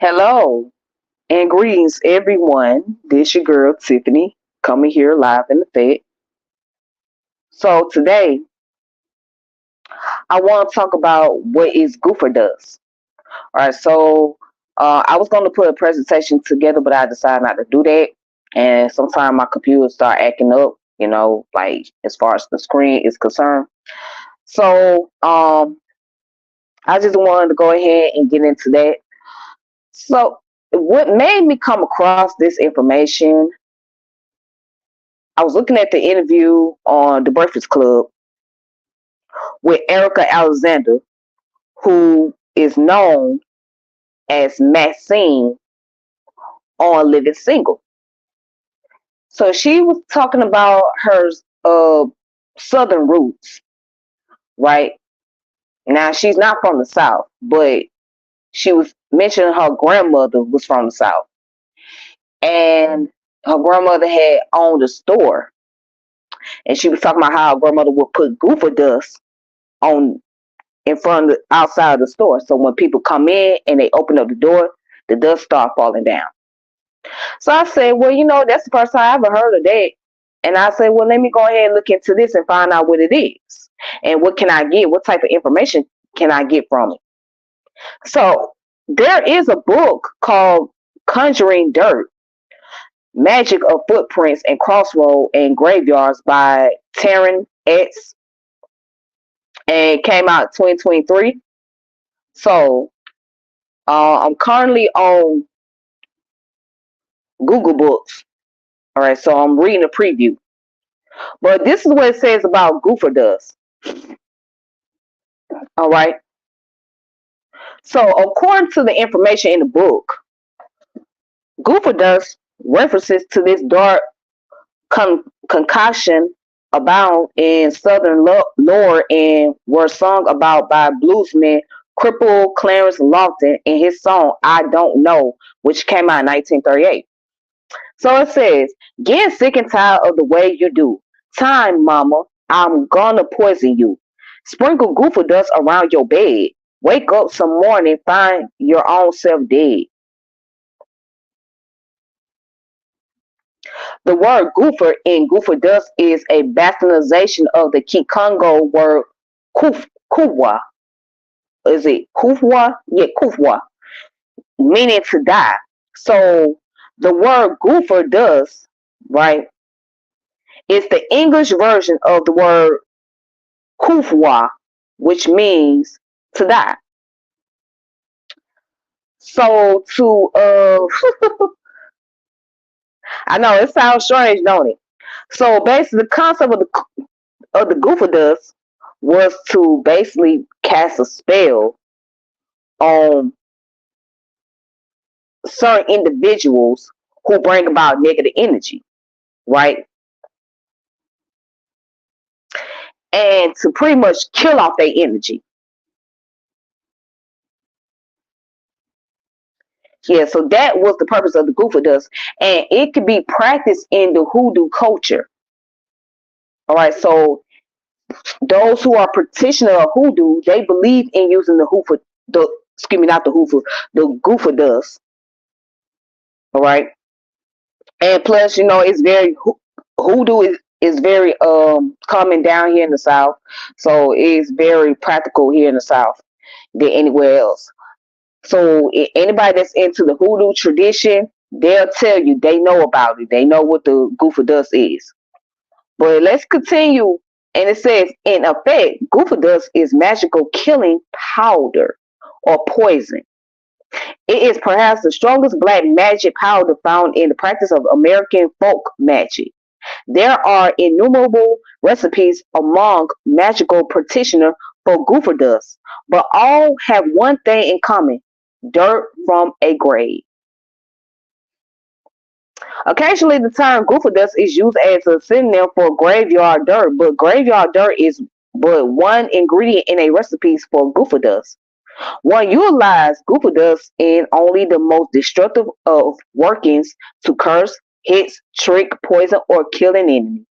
Hello and greetings, everyone. This your girl Tiffany coming here live in the Fed. So today I want to talk about what is Goofer-Dust. All right, so I was going to put a presentation together, but I decided not to do that. And sometimes my computer start acting up, like as far as the screen is concerned. So I just wanted to go ahead and get into that. So what made me come across this information, I was looking at the interview on The Breakfast Club with Erica Alexander, who is known as Maxine on Living Single. So she was talking about her uh, southern roots, right? Now she's not from the South, but she was mentioning her grandmother was from the South, and her grandmother had owned a store, and she was talking about how her grandmother would put Goofer-Dust on in front of outside of the store. So when people come in and they open up the door, the dust start falling down. So I said, well, that's the first time I ever heard of that. And I said, well, let me go ahead and look into this and find out what it is. And what can I get? What type of information can I get from it? So there is a book called Conjuring Dirt, Magic of Footprints and Crossroads and Graveyards by Taryn X, and it came out 2023. So I'm currently on Google Books. All right, so I'm reading a preview. But this is what it says about Goofer-Dust. All right. So according to the information in the book, Goofer-Dust references to this dark concoction abound in Southern lore and were sung about by bluesman crippled Clarence Lofton in his song "I Don't Know," which came out in 1938. So it says, "Getting sick and tired of the way you do. Time, mama, I'm gonna poison you. Sprinkle Goofer-Dust around your bed. Wake up some morning, find your own self dead." The word goofer in Goofer-Dust is a bastardization of the Kikongo word kufwa. Is it kufwa? Yeah, kufwa, meaning to die. So the word Goofer-Dust, right, is the English version of the word kufwa, which means to die. So I know it sounds strange, don't it? So basically, the concept of the Goofer-Dust was to basically cast a spell on certain individuals who bring about negative energy, right? And to pretty much kill off their energy. Yeah, so that was the purpose of the Goofer-Dust. And it could be practiced in the hoodoo culture. All right, so those who are practitioners of hoodoo, they believe in using the Goofer-Dust. All right, and plus, it's very hoodoo is very common down here in the South, so it's very practical here in the South than anywhere else. So anybody that's into the hoodoo tradition, they'll tell you they know about it. They know what the Goofer-Dust is. But let's continue. And it says, in effect, Goofer-Dust is magical killing powder or poison. It is perhaps the strongest black magic powder found in the practice of American folk magic. There are innumerable recipes among magical practitioners for Goofer-Dust, but all have one thing in common: dirt from a grave. Occasionally, the term Goofer-Dust is used as a synonym for graveyard dirt, but graveyard dirt is but one ingredient in a recipe for Goofer-Dust. One utilizes Goofer-Dust in only the most destructive of workings to curse, hit, trick, poison, or kill an enemy.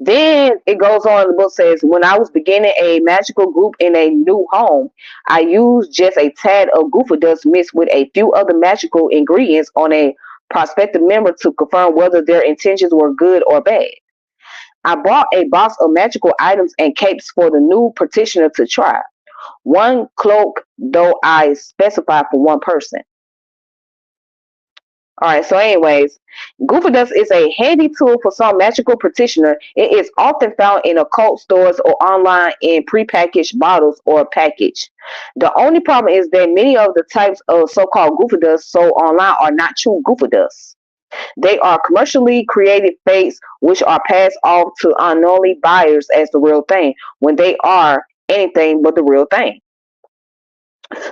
Then it goes on, the book says, when I was beginning a magical group in a new home, I used just a tad of Goofer dust mixed with a few other magical ingredients on a prospective member to confirm whether their intentions were good or bad. I bought a box of magical items and capes for the new practitioner to try. One cloak, though I specified for one person. All right, so anyways, Goofer-Dust is a handy tool for some magical practitioner. It is often found in occult stores or online in prepackaged bottles or package. The only problem is that many of the types of so-called Goofer-Dust sold online are not true Goofer-Dust. They are commercially created fakes which are passed off to unknowingly buyers as the real thing when they are anything but the real thing.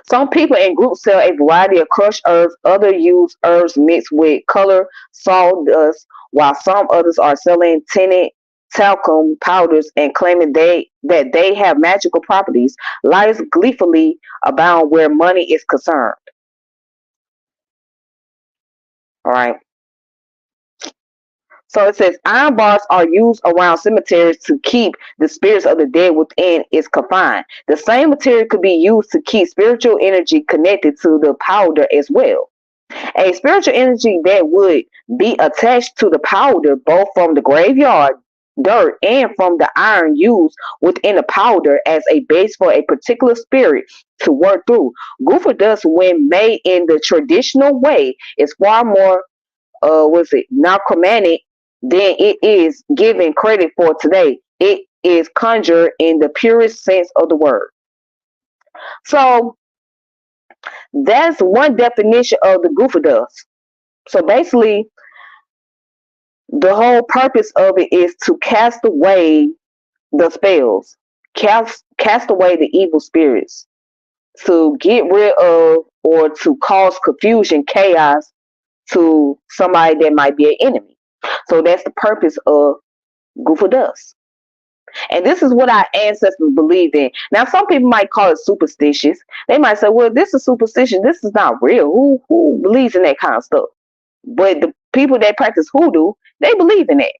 Some people in groups sell a variety of crushed herbs, others use herbs mixed with color sawdust, while some others are selling tinted talcum powders and claiming that they have magical properties. Lies gleefully abound where money is concerned. All right. So it says iron bars are used around cemeteries to keep the spirits of the dead within its confine. The same material could be used to keep spiritual energy connected to the powder as well. A spiritual energy that would be attached to the powder both from the graveyard dirt and from the iron used within the powder as a base for a particular spirit to work through. Goofer-Dust, when made in the traditional way, is far more necromantic than it is given credit for today. It is conjured in the purest sense of the word. So that's one definition of the Goofer-Dust. So basically, the whole purpose of it is to cast away the spells, cast away the evil spirits, to get rid of or to cause confusion, chaos to somebody that might be an enemy. So that's the purpose of Goofer-Dust. And this is what our ancestors believed in. Now, some people might call it superstitious. They might say, well, this is superstition. This is not real. Who believes in that kind of stuff? But the people that practice hoodoo, they believe in it.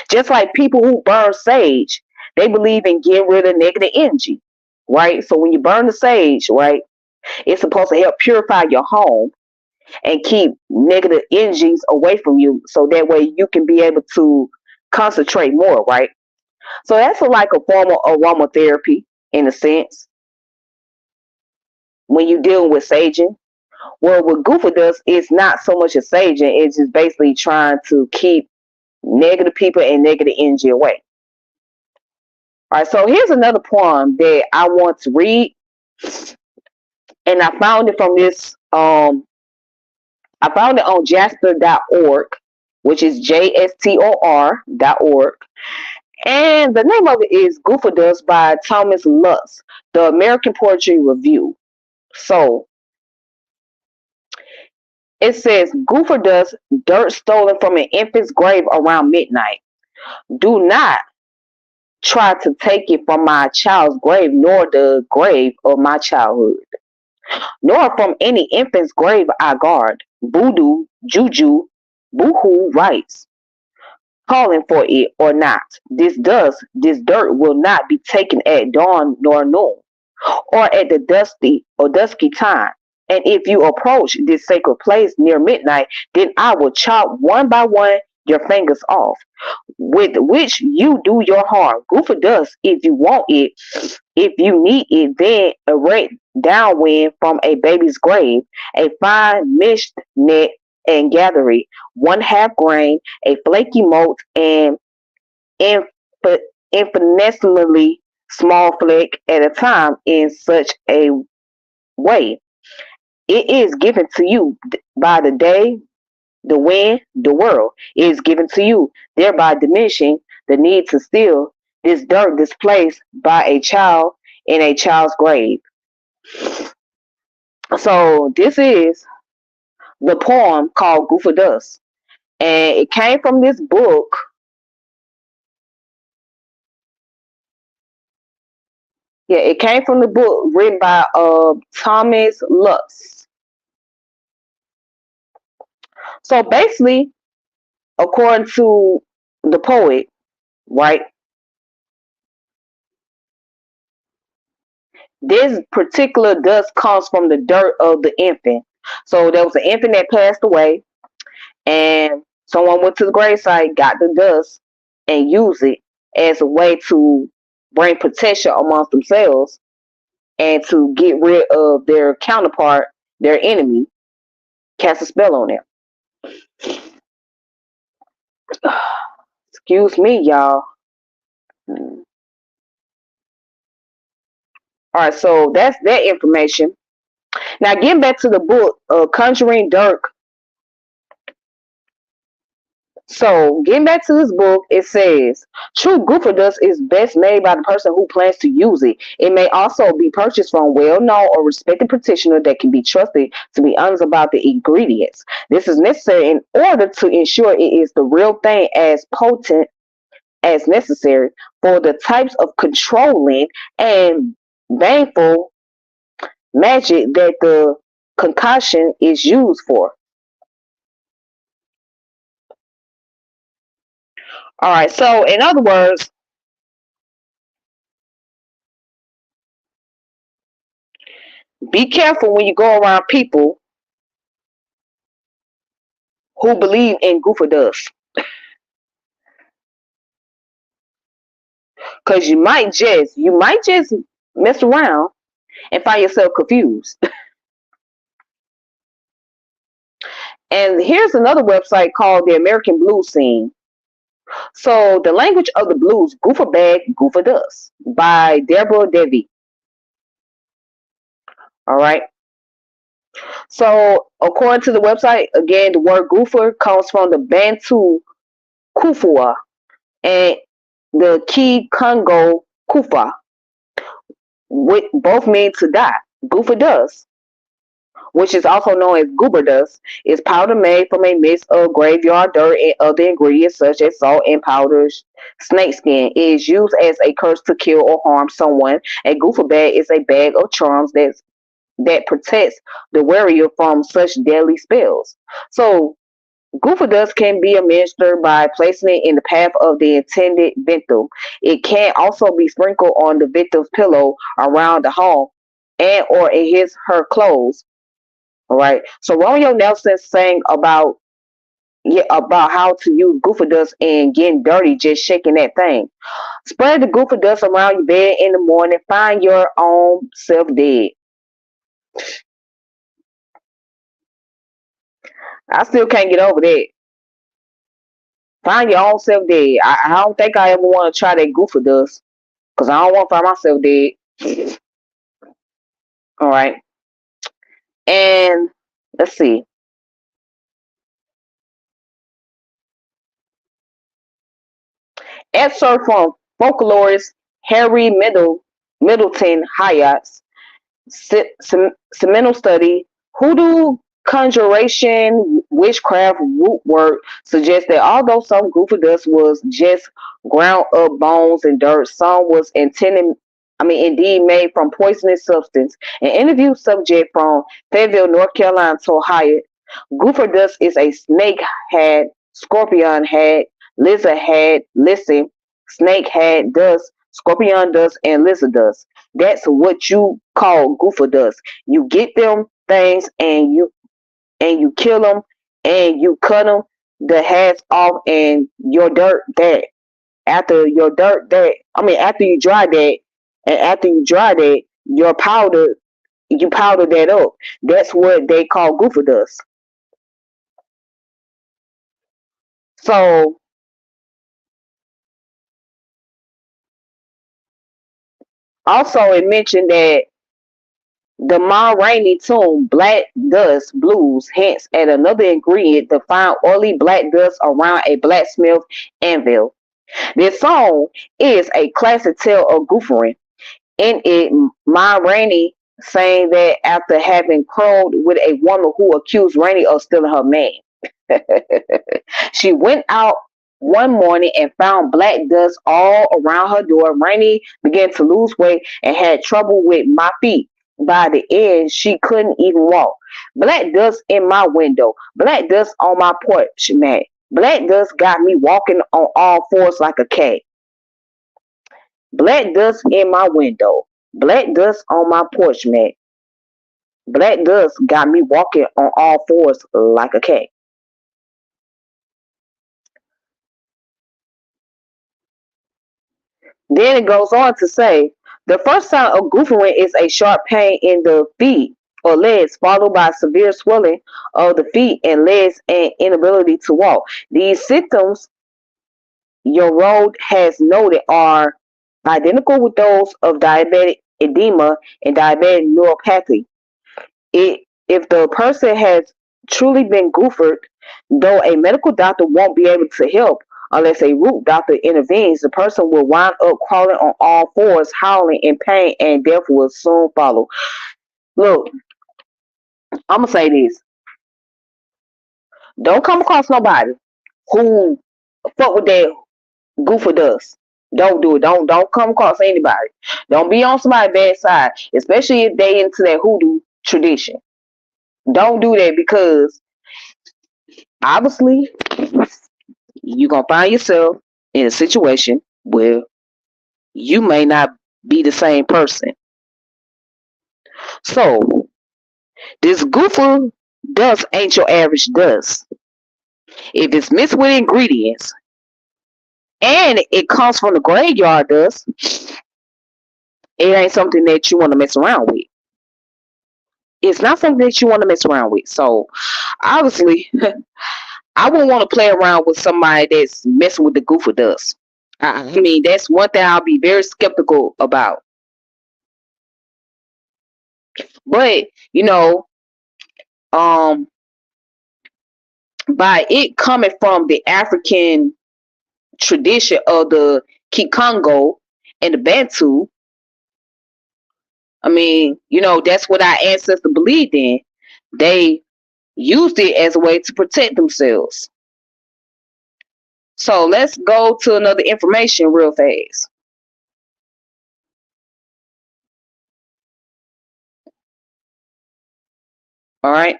Just like people who burn sage, they believe in getting rid of negative energy, right? So when you burn the sage, right, it's supposed to help purify your home and keep negative energies away from you, so that way you can be able to concentrate more, right? So that's like a form of aromatherapy in a sense when you're dealing with saging. Well, what Goofer-Dust, it's not so much a saging, it's just basically trying to keep negative people and negative energy away. All right, so here's another poem that I want to read, and I found it from this. I found it on jasper.org, which is JSTOR.org, and the name of it is Goofer-Dust by Thomas Lutz, the American Poetry Review. So it says, Goofer-Dust, dirt stolen from an infant's grave around midnight. Do not try to take it from my child's grave, nor the grave of my childhood, nor from any infant's grave I guard. Voodoo, juju, boohoo rites, calling for it or not. This dust, this dirt will not be taken at dawn nor noon, or at the dusky time. And if you approach this sacred place near midnight, then I will chop one by one your fingers off, with which you do your harm. Goofer-Dust, if you want it, if you need it, then erect downwind from a baby's grave, a fine mixed net and gather it, one half grain, a flaky mote, and inf- infinitesimally small flake at a time in such a way. It is given to you by the day, the wind, the world. It is given to you, thereby diminishing the need to steal this dirt displaced by a child in a child's grave. So this is the poem called Goofer-Dust. And it came from this book. Yeah, it came from the book written by Thomas Lutz. So basically, according to the poet, right? This particular dust comes from the dirt of the infant. So there was an infant that passed away, and someone went to the gravesite, got the dust, and used it as a way to bring protection amongst themselves and to get rid of their counterpart, their enemy, cast a spell on them. Excuse me, y'all. All right, so that's that information. Now, getting back to the book, Conjuring Dirk. So, getting back to this book, it says, true Goofer-Dust is best made by the person who plans to use it. It may also be purchased from well-known or respected practitioner that can be trusted to be honest about the ingredients. This is necessary in order to ensure it is the real thing as potent as necessary for the types of controlling and baneful magic that the concoction is used for. All right, so in other words, be careful when you go around people who believe in Goofer-Dust, because you might just mess around and find yourself confused. And here's another website called the American Blues Scene. So the language of the blues, Goofer Bag, Goofer-Dust by Deborah Devi. All right. So according to the website, again, the word goofer comes from the Bantu kufua and the Key Congo kufa, which both mean to die. Goofer-Dust, which is also known as goober dust, is powder made from a mix of graveyard dirt and other ingredients such as salt and powdered snakeskin. It is used as a curse to kill or harm someone. A goofer bag is a bag of charms that protects the wearer from such deadly spells. So Goofer-Dust can be administered by placing it in the path of the intended victim. It can also be sprinkled on the victim's pillow, around the home, and or in her clothes. All right. So Romeo Nelson sang about, yeah, about how to use Goofer-Dust and getting dirty, just shaking that thing. Spread the Goofer-Dust around your bed in the morning. Find your own self dead. I still can't get over that. Find your own self dead. I don't think I ever want to try that Goofer-Dust because I don't want to find myself dead. All right. And let's see. Excerpt from folklorist Harry Middleton Hyatt's seminal study, Hoodoo Conjuration Witchcraft Root Work, suggests that although some Goofer-Dust was just ground up bones and dirt, some was indeed made from poisonous substance. An interview subject from Fayetteville, North Carolina, told Hyatt, Goofer-Dust is a snake had, scorpion had, lizard had, listen, snake had dust, scorpion dust, and lizard dust. That's what you call Goofer-Dust. You get them things and you kill them and you cut them the heads off and your dirt that after your dirt that after you dry that and after you dry that your powder you powder that up. That's what they call Goofer-Dust. So also it mentioned that the Ma Rainey tune, Black Dust Blues, hints at another ingredient to find oily black dust around a blacksmith anvil. This song is a classic tale of goofering. In it, Ma Rainey saying that after having quarreled with a woman who accused Rainey of stealing her man, she went out one morning and found black dust all around her door. Rainey began to lose weight and had trouble with my feet. By the end, she couldn't even walk. Black dust in my window, black dust on my porch mat. Black dust got me walking on all fours like a cat. Black dust in my window. Black dust on my porch mat. Black dust got me walking on all fours like a cat. Then it goes on to say the first sign of goofering is a sharp pain in the feet or legs, followed by severe swelling of the feet and legs and inability to walk. These symptoms your road has noted are identical with those of diabetic edema and diabetic neuropathy. If the person has truly been goofered, though a medical doctor won't be able to help unless a root doctor intervenes, the person will wind up crawling on all fours, howling in pain, and death will soon follow. Look, I'm gonna say this: don't come across nobody who fuck with that Goofer-Dust. Don't do it. Don't come across anybody. Don't be on somebody's bad side, especially if they into that hoodoo tradition. Don't do that because obviously you're gonna find yourself in a situation where you may not be the same person. So this goofer dust ain't your average dust. If it's mixed with ingredients and it comes from the graveyard dust, it ain't something that you want to mess around with. It's not something that you want to mess around with. So obviously, I wouldn't want to play around with somebody that's messing with the goofer dust. I mean, that's one thing I'll be very skeptical about. But um, by it coming from the African tradition of the Kikongo and the Bantu, I mean, that's what our ancestors believed in. They used it as a way to protect themselves. So let's go to another information real fast. All right.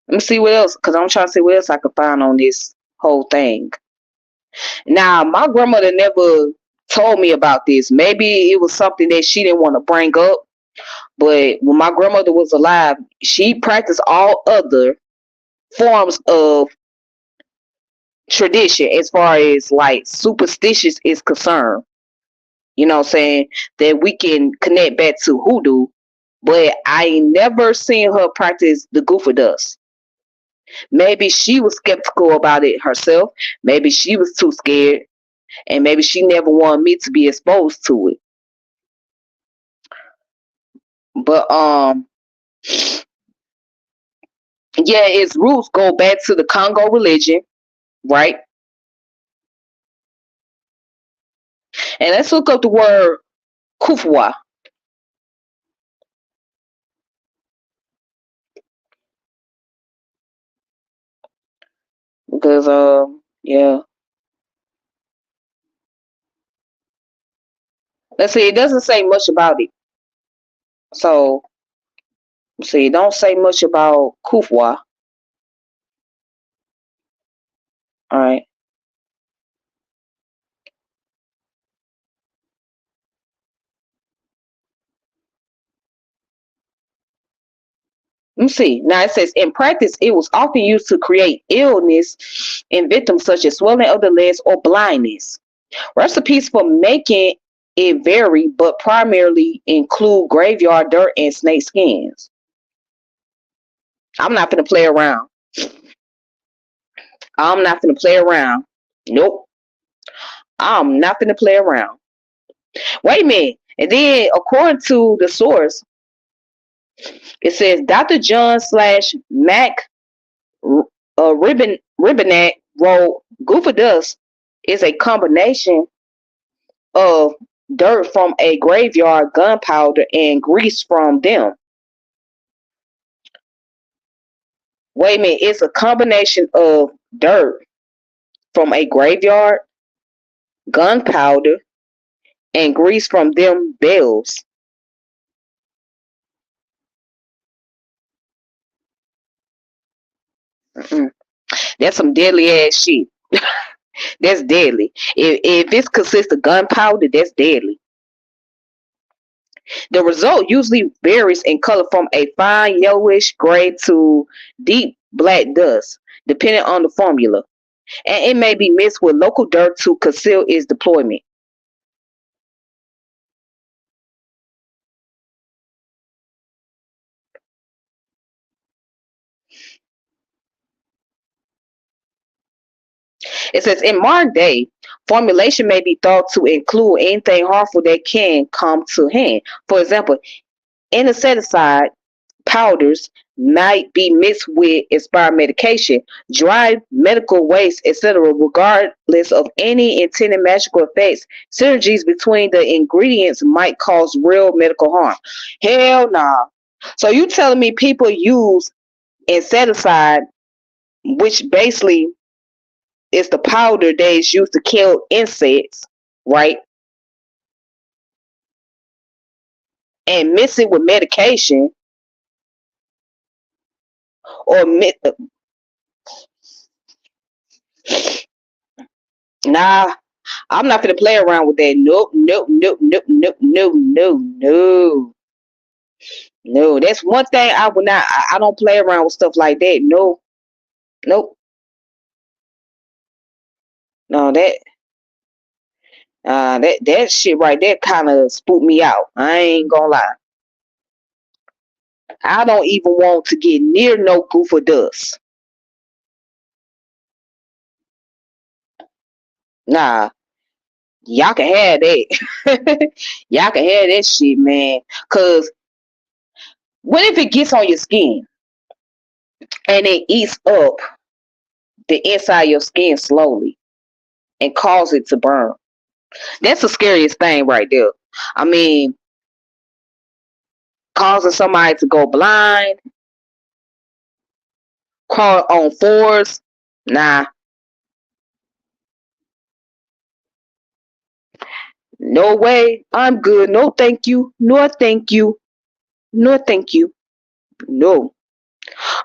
Let me see what else, because I'm trying to see what else I can find on this whole thing. Now, my grandmother never told me about this. Maybe it was something that she didn't want to bring up. But when my grandmother was alive, she practiced all other forms of tradition as far as like superstitious is concerned. You know what I'm saying? That we can connect back to hoodoo. But I ain't never seen her practice the Goofer-Dust. Maybe she was skeptical about it herself. Maybe she was too scared. And maybe she never wanted me to be exposed to it. But yeah, its roots go back to the Congo religion, right? And let's look up the word kufwa. Because yeah. Let's see, it doesn't say much about it. So see, it don't say much about kufwa. Alright. Let me see. Now it says in practice it was often used to create illness in victims such as swelling of the legs or blindness. Recipes for making it vary, but primarily include graveyard dirt and snake skins. I'm not gonna play around. I'm not gonna play around. Nope. I'm not gonna play around. Wait a minute. And then, according to the source, it says Dr. John slash Mac Ribbenat wrote Goofer-Dust is a combination of dirt from a graveyard, gunpowder, and grease from them. Wait a minute. It's a combination of dirt from a graveyard, gunpowder, and grease from them bells. Mm-mm. That's some deadly ass shit. That's deadly. If it consists of gunpowder, that's deadly. The result usually varies in color from a fine yellowish gray to deep black dust, depending on the formula, and it may be mixed with local dirt to conceal its deployment. It says in modern day, formulation may be thought to include anything harmful that can come to hand. For example, insecticide powders might be mixed with expired medication, dry medical waste, etc., regardless of any intended magical effects. Synergies between the ingredients might cause real medical harm. Hell nah. So you telling me people use insecticide, which basically is the powder that is used to kill insects, right? And mix it with medication or nah, I'm not gonna play around with that. Nope, nope, nope, nope, nope, no, no, no, no. That's one thing I would not. I don't play around with stuff like that. No, nope, no. That shit right there kind of spooked me out. I ain't gonna lie. I don't even want to get near no Goofer-Dust. Nah, y'all can have that. Y'all can have that shit, man. Cause what if it gets on your skin and it eats up the inside of your skin slowly and cause it to burn? That's the scariest thing right there. I mean, causing somebody to go blind, crawl on fours. Nah, no way. I'm good. No, thank you. No, thank you. No, thank you. No. All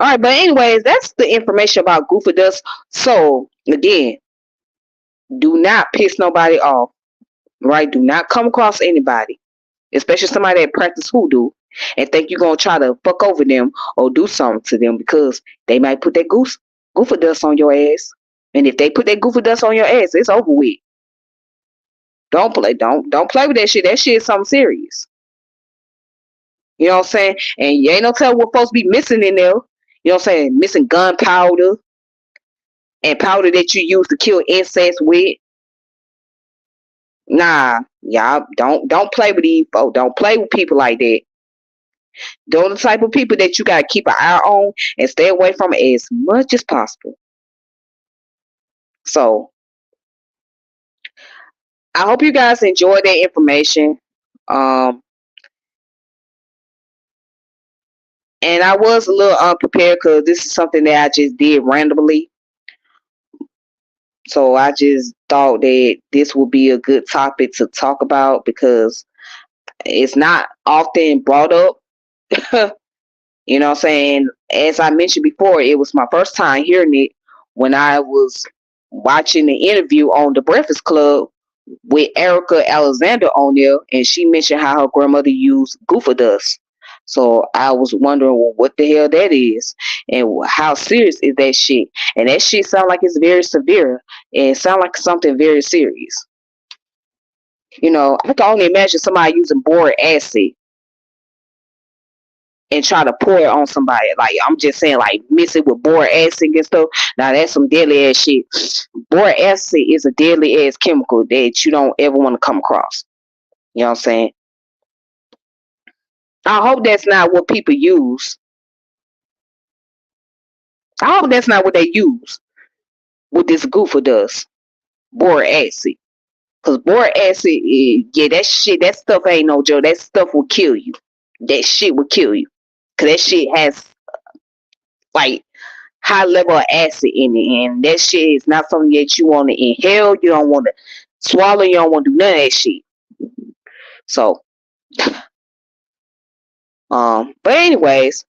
right, but anyways, that's the information about Goofer-Dust. So again, do not piss nobody off. Right? Do not come across anybody, especially somebody that practice hoodoo, and think you're gonna try to fuck over them or do something to them because they might put that Goofer-Dust on your ass. And if they put that Goofer-Dust on your ass, it's over with. Don't play with that shit. That shit is something serious. You know what I'm saying? And you ain't no telling what folks be missing in there. You know what I'm saying? Missing gunpowder and powder that you use to kill insects with. Nah, y'all don't play with these folks. Don't play with people like that. Those are the type of people that you gotta keep an eye on and stay away from as much as possible. So I hope you guys enjoy that information. Um, and I was a little unprepared because this is something that I just did randomly. So I just thought that this would be a good topic to talk about because it's not often brought up. You know what I'm saying? As I mentioned before, it was my first time hearing it when I was watching the interview on The Breakfast Club with Erica Alexander on there, and she mentioned how her grandmother used Goofer-Dust. So I was wondering, well, what the hell that is, and how serious is that shit? And that shit sound like it's very severe, and it sound like something very serious. You know, I can only imagine somebody using boric acid and try to pour it on somebody. Like I'm just saying, like mix it with boric acid and stuff. Now that's some deadly ass shit. Boric acid is a deadly ass chemical that you don't ever want to come across. You know what I'm saying? I hope that's not what people use. I hope that's not what they use with this Goofer-Dust. Boric acid. Cause boric acid, yeah, that shit, that stuff ain't no joke. That stuff will kill you. That shit will kill you. Cause that shit has like high level of acid in it, and that shit is not something that you want to inhale. You don't want to swallow. You don't want to do none of that shit. So, but anyways,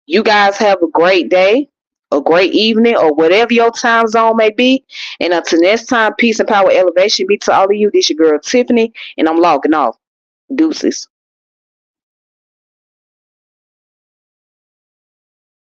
You guys have a great day, a great evening, or whatever your time zone may be. And until next time, peace and power elevation be to all of you. This your girl Tiffany, and I'm logging off. Deuces.